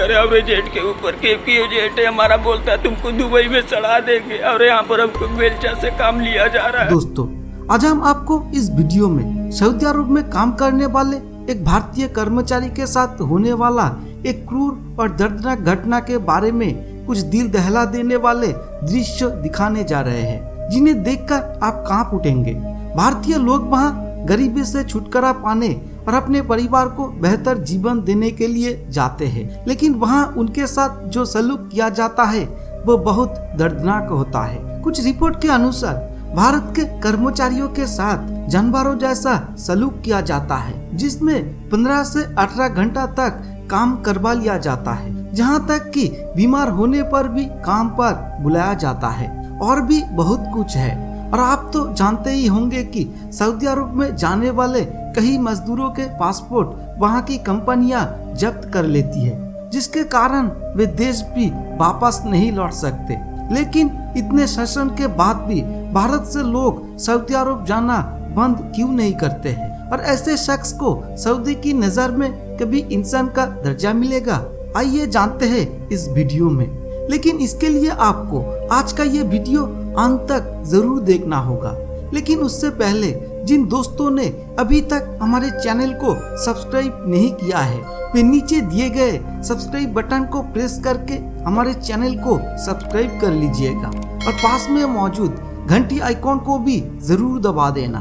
करे और जेट के ऊपर, क्योंकि ये जेट है हमारा बोलता है तुमको दुबई में चढ़ा देंगे और यहाँ पर हमको बेलचा से काम लिया जा रहा है। दोस्तों, आज हम आपको इस वीडियो में सऊदी अरब में काम करने वाले एक भारतीय कर्मचारी के साथ होने वाला एक क्रूर और दर्दनाक घटना के बारे में कुछ दिल दहला देने वाले दृश्य दिखाने जा रहे हैं, जिन्हें देखकर आप कांप उठेंगे। भारतीय लोग वहां गरीबी से छुटकारा पाने और अपने परिवार को बेहतर जीवन देने के लिए जाते हैं, लेकिन वहां उनके साथ जो सलूक किया जाता है वो बहुत दर्दनाक होता है। कुछ रिपोर्ट के अनुसार भारत के कर्मचारियों के साथ जानवरों जैसा सलूक किया जाता है, जिसमें 15 से 18 घंटा तक काम करवा लिया जाता है, जहां तक कि बीमार होने पर भी काम पर बुलाया जाता है। और भी बहुत कुछ है। और आप तो जानते ही होंगे कि सऊदी अरब में जाने वाले कई मजदूरों के पासपोर्ट वहां की कंपनियां जब्त कर लेती है, जिसके कारण वे देश भी वापस नहीं लौट सकते। लेकिन इतने शासन के बाद भी भारत से लोग सऊदी अरब जाना बंद क्यों नहीं करते हैं? और ऐसे शख्स को सऊदी की नजर में कभी इंसान का दर्जा मिलेगा? आइए जानते हैं इस वीडियो में। लेकिन इसके लिए आपको आज का ये वीडियो अंत तक जरूर देखना होगा। लेकिन उससे पहले जिन दोस्तों ने अभी तक हमारे चैनल को सब्सक्राइब नहीं किया है, वे नीचे दिए गए सब्सक्राइब बटन को प्रेस करके हमारे चैनल को सब्सक्राइब कर लीजिएगा और पास में मौजूद घंटी आइकॉन को भी जरूर दबा देना।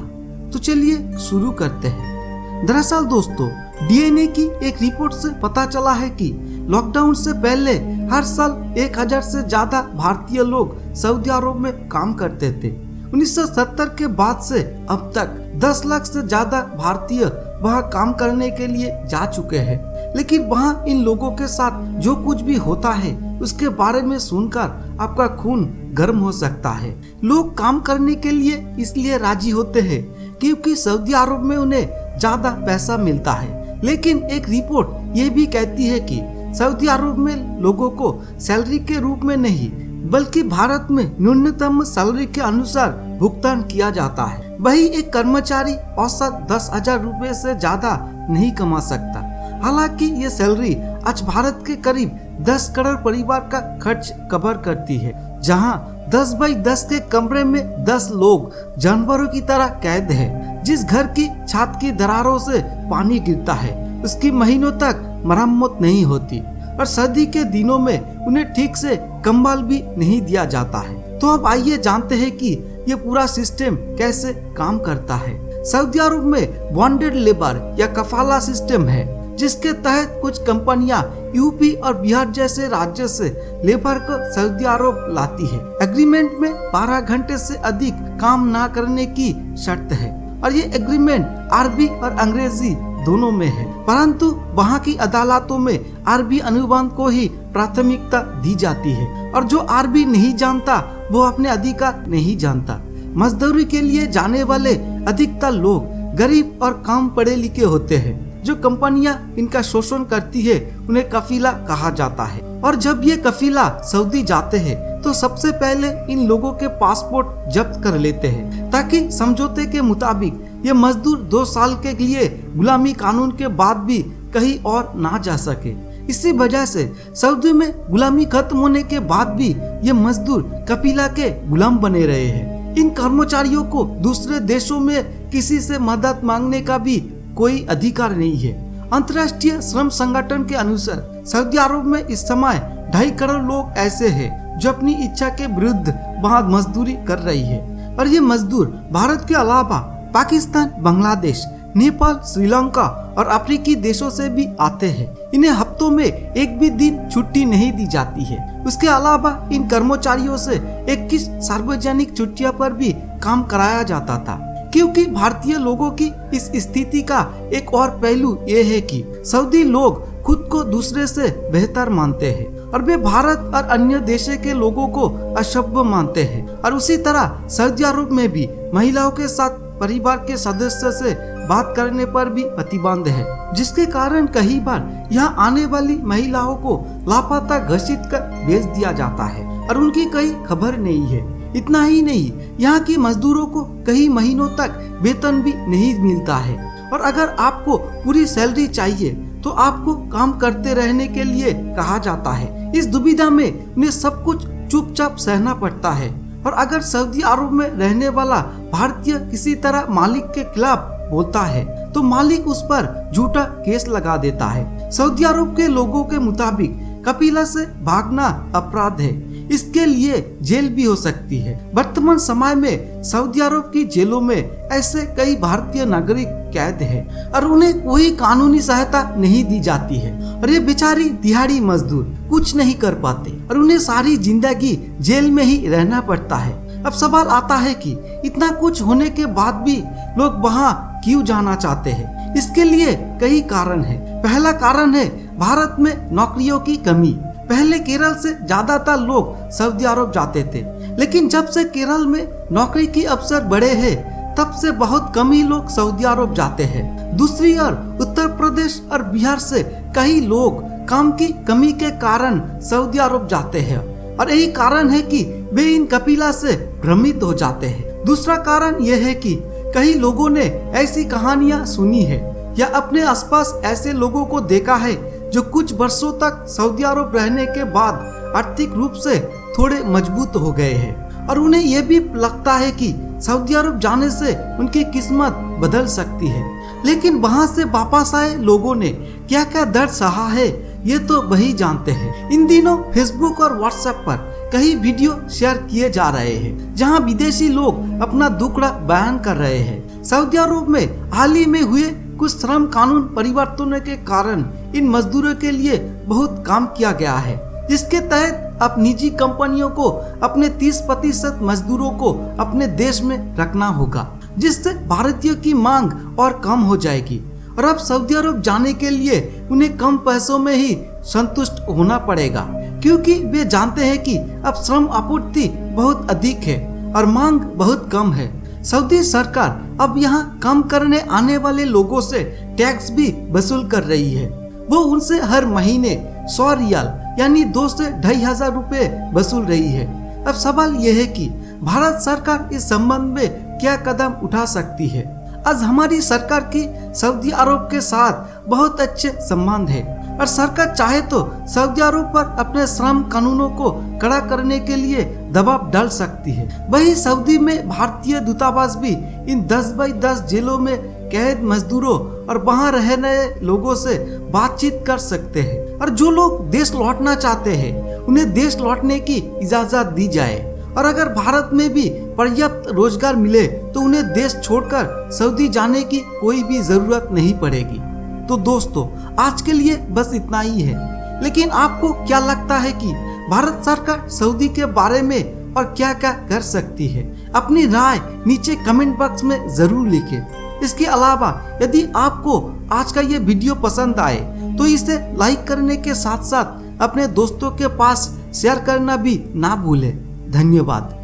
तो चलिए शुरू करते हैं। दरअसल दोस्तों, डीएनए की एक रिपोर्ट से पता चला है कि लॉकडाउन से पहले हर साल 1000 से ज्यादा भारतीय लोग सऊदी अरब में काम करते थे। 1970 के बाद से अब तक 10 लाख से ज्यादा भारतीय वहाँ काम करने के लिए जा चुके हैं। लेकिन वहाँ इन लोगों के साथ जो कुछ भी होता है उसके बारे में सुनकर आपका खून गर्म हो सकता है। लोग काम करने के लिए इसलिए राजी होते हैं क्योंकि सऊदी अरब में उन्हें ज्यादा पैसा मिलता है। लेकिन एक रिपोर्ट ये भी कहती है कि सऊदी अरब में लोगों को सैलरी के रूप में नहीं बल्कि भारत में न्यूनतम सैलरी के अनुसार भुगतान किया जाता है। वही एक कर्मचारी औसत 10,000 रुपए से ज्यादा नहीं कमा सकता। हालांकि ये सैलरी आज भारत के करीब 10 करोड़ परिवार का खर्च कवर करती है, जहां 10 बाई 10 के कमरे में 10 लोग जानवरों की तरह कैद है। जिस घर की छत की दरारों से पानी गिरता है उसकी महीनों तक मरम्मत नहीं होती और सर्दी के दिनों में उन्हें ठीक से कंबल भी नहीं दिया जाता है। तो अब आइए जानते हैं कि ये पूरा सिस्टम कैसे काम करता है। सऊदी अरब में बॉन्डेड लेबर या कफाला सिस्टम है, जिसके तहत कुछ कंपनियां यूपी और बिहार जैसे राज्य से लेबर को सऊदी अरब लाती है। एग्रीमेंट में 12 घंटे से अधिक काम ना करने की शर्त है और ये एग्रीमेंट अरबी और अंग्रेजी दोनों में है, परंतु वहाँ की अदालतों में अरबी अनुबंध को ही प्राथमिकता दी जाती है और जो अरबी नहीं जानता वो अपने अधिकार नहीं जानता। मजदूरी के लिए जाने वाले अधिकतर लोग गरीब और कम पढ़े लिखे होते हैं। जो कंपनियां इनका शोषण करती है उन्हें कफीला कहा जाता है। और जब ये कफीला सऊदी जाते हैं तो सबसे पहले इन लोगों के पासपोर्ट जब्त कर लेते हैं, ताकि समझौते के मुताबिक ये मजदूर 2 साल के लिए गुलामी कानून के बाद भी कहीं और ना जा सके। इसी वजह से सऊदी में गुलामी खत्म होने के बाद भी ये मजदूर कफीला के गुलाम बने रहे हैं। इन कर्मचारियों को दूसरे देशों में किसी से मदद मांगने का भी कोई अधिकार नहीं है। अंतर्राष्ट्रीय श्रम संगठन के अनुसार सऊदी अरब में इस समय 2.5 करोड़ लोग ऐसे हैं जो अपनी इच्छा के विरुद्ध वहाँ मजदूरी कर रही है। और ये मजदूर भारत के अलावा पाकिस्तान, बांग्लादेश, नेपाल, श्रीलंका और अफ्रीकी देशों से भी आते हैं। इन्हें हफ्तों में एक भी दिन छुट्टी नहीं दी जाती है। उसके अलावा इन कर्मचारियों से 21 सार्वजनिक छुट्टियों पर भी काम कराया जाता था। क्योंकि भारतीय लोगों की इस स्थिति का एक और पहलू ये है कि सऊदी लोग खुद को दूसरे से बेहतर मानते हैं और वे भारत और अन्य देशों के लोगों को असभ्य मानते हैं। और उसी तरह सऊदी अरब में भी महिलाओं के साथ परिवार के सदस्य से बात करने पर भी प्रतिबंध है, जिसके कारण कई बार यहाँ आने वाली महिलाओं को लापता घोषित कर भेज दिया जाता है और उनकी कोई खबर नहीं है। इतना ही नहीं, यहाँ की मजदूरों को कई महीनों तक वेतन भी नहीं मिलता है और अगर आपको पूरी सैलरी चाहिए तो आपको काम करते रहने के लिए कहा जाता है। इस दुविधा में उन्हें सब कुछ चुपचाप सहना पड़ता है। और अगर सऊदी अरब में रहने वाला भारतीय किसी तरह मालिक के खिलाफ बोलता है तो मालिक उस पर झूठा केस लगा देता है। सऊदी अरब के लोगों के मुताबिक कपिला से भागना अपराध है, इसके लिए जेल भी हो सकती है। वर्तमान समय में सऊदी अरब की जेलों में ऐसे कई भारतीय नागरिक कैद हैं और उन्हें कोई कानूनी सहायता नहीं दी जाती है और ये बेचारी दिहाड़ी मजदूर कुछ नहीं कर पाते और उन्हें सारी जिंदगी जेल में ही रहना पड़ता है। अब सवाल आता है कि इतना कुछ होने के बाद भी लोग वहाँ क्यों जाना चाहते हैं? इसके लिए कई कारण है। पहला कारण है भारत में नौकरियों की कमी। पहले केरल से ज्यादातर लोग सऊदी अरब जाते थे, लेकिन जब से केरल में नौकरी के अवसर बढ़े हैं तब से बहुत कम ही लोग सऊदी अरब जाते हैं। दूसरी ओर उत्तर प्रदेश और बिहार से कई लोग काम की कमी के कारण सऊदी अरब जाते हैं और यही कारण है कि वे इन कपिला से भ्रमित हो जाते हैं। दूसरा कारण यह है कि कई लोगों ने ऐसी कहानियां सुनी है या अपने आसपास ऐसे लोगों को देखा है जो कुछ वर्षों तक सऊदी अरब रहने के बाद आर्थिक रूप से थोड़े मजबूत हो गए हैं और उन्हें यह भी लगता है कि सऊदी अरब जाने से उनकी किस्मत बदल सकती है। लेकिन वहां से वापस आए लोगों ने क्या क्या दर्द सहा है ये तो वही जानते हैं। इन दिनों फेसबुक और व्हाट्सएप पर कई वीडियो शेयर किए जा रहे हैं जहां विदेशी लोग अपना दुखड़ा बयान कर रहे हैं। सऊदी अरब में हाल ही में हुए कुछ श्रम कानून परिवर्तनों के कारण इन मजदूरों के लिए बहुत काम किया गया है, जिसके तहत अब निजी कंपनियों को अपने 30% मजदूरों को अपने देश में रखना होगा, जिससे भारतीयों की मांग और कम हो जाएगी और अब सऊदी अरब जाने के लिए उन्हें कम पैसों में ही संतुष्ट होना पड़ेगा, क्योंकि वे जानते हैं कि अब श्रम आपूर्ति बहुत अधिक है और मांग बहुत कम है। सऊदी सरकार अब यहाँ काम करने आने वाले लोगों से टैक्स भी वसूल कर रही है। वो उनसे हर महीने 100 रियाल यानी 2 से 2,500 रुपए वसूल रही है। अब सवाल यह है कि भारत सरकार इस संबंध में क्या कदम उठा सकती है। आज हमारी सरकार की सऊदी अरब के साथ बहुत अच्छे संबंध है और सरकार चाहे तो सऊदी अरब पर अपने श्रम कानूनों को कड़ा करने के लिए दबाव डाल सकती है। वही सऊदी में भारतीय दूतावास भी इन 10x10 जेलों में कैद मजदूरों और वहां रहने लोगों से बातचीत कर सकते हैं और जो लोग देश लौटना चाहते हैं उन्हें देश लौटने की इजाजत दी जाए और अगर भारत में भी पर्याप्त रोजगार मिले तो उन्हें देश छोड़कर सऊदी जाने की कोई भी जरूरत नहीं पड़ेगी। तो दोस्तों आज के लिए बस इतना ही है, लेकिन आपको क्या लगता है कि भारत सरकार सऊदी के बारे में और क्या क्या कर सकती है? अपनी राय नीचे कमेंट बॉक्स में जरूर लिखें। इसके अलावा यदि आपको आज का ये वीडियो पसंद आए तो इसे लाइक करने के साथ साथ अपने दोस्तों के पास शेयर करना भी ना भूलें। धन्यवाद।